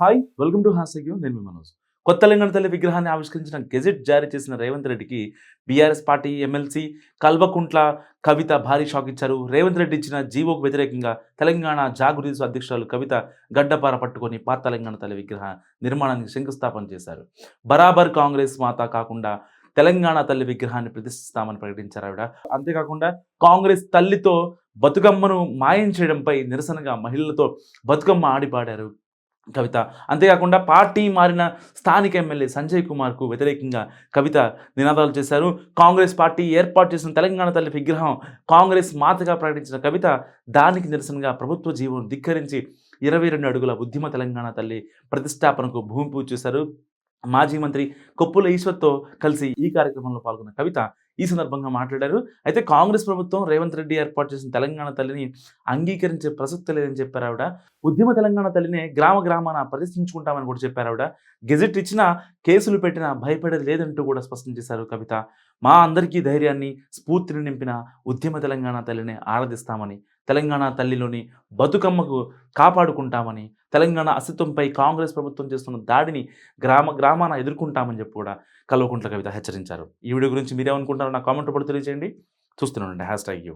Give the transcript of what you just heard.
Hi welcome to హాస్యక్యూ నేను మీ మనోజ్. కొత్త తెలంగాణ తల్లి విగ్రహాన్ని ఆవిష్కరించిన గెజెట్ జారీ చేసిన రేవంత్ రెడ్డికి BRS party MLC Kalvakuntla Kavitha భారీ షాక్ ఇచ్చారు. రేవంత్ రెడ్డి ఇచ్చిన జీవోకు వ్యతిరేకంగా తెలంగాణ జాగృతి అధ్యక్షురాలు కవిత గడ్డపార పట్టుకొని పాత తెలంగాణ తల్లి విగ్రహ నిర్మాణానికి శంకుస్థాపన చేశారు. బరాబర్ కాంగ్రెస్ మాత కాకుండా తెలంగాణ తల్లి విగ్రహాన్ని ప్రతిష్ఠిస్తామని ప్రకటించారు ఆవిడ. అంతేకాకుండా కాంగ్రెస్ తల్లితో బతుకమ్మను మాయం చేయడంపై నిరసనగా మహిళలతో బతుకమ్మ ఆడిపాడారు కవిత. అంతేకాకుండా పార్టీ మారిన స్థానిక ఎమ్మెల్యే సంజయ్ కుమార్కు వ్యతిరేకంగా కవిత నినాదాలు చేశారు. కాంగ్రెస్ పార్టీ ఏర్పాటు చేసిన తెలంగాణ తల్లి విగ్రహం కాంగ్రెస్ మాతగా ప్రకటించిన కవిత దానికి నిరసనగా ప్రభుత్వ జీవోను ధిక్కరించి 22 అడుగుల ఉద్యమ తెలంగాణ తల్లి ప్రతిష్టాపనకు భూమి పూజ చేశారు. మాజీ మంత్రి కొప్పుల ఈశ్వర్తో కలిసి ఈ కార్యక్రమంలో పాల్గొన్న కవిత ఈ సందర్భంగా మాట్లాడారు. అయితే కాంగ్రెస్ ప్రభుత్వం రేవంత్ రెడ్డి ఏర్పాటు చేసిన తెలంగాణ తల్లిని అంగీకరించే ప్రసక్తి లేదని చెప్పారు ఆవిడ. ఉద్యమ తెలంగాణ తల్లినే గ్రామ గ్రామాన ప్రతిష్ఠించుకుంటామని కూడా చెప్పారు ఆవిడ. గెజెట్ ఇచ్చినా కేసులు పెట్టినా భయపడేది లేదంటూ కూడా స్పష్టం చేశారు కవిత. మా అందరికీ ధైర్యాన్ని స్ఫూర్తిని నింపిన ఉద్యమ తెలంగాణ తల్లిని ఆరాధిస్తామని, తెలంగాణ తల్లిలోని బతుకమ్మకు కాపాడుకుంటామని, తెలంగాణ అస్తిత్వంపై కాంగ్రెస్ ప్రభుత్వం చేస్తున్న దాడిని గ్రామ గ్రామాన ఎదుర్కొంటామని చెప్పి కూడా కల్వకుంట్ల కవిత హెచ్చరించారు. ఈ వీడియో గురించి మీరేమనుకుంటారో నా కామెంట్ పడి తెలియజేయండి. చూస్తూనే ఉండండి #you.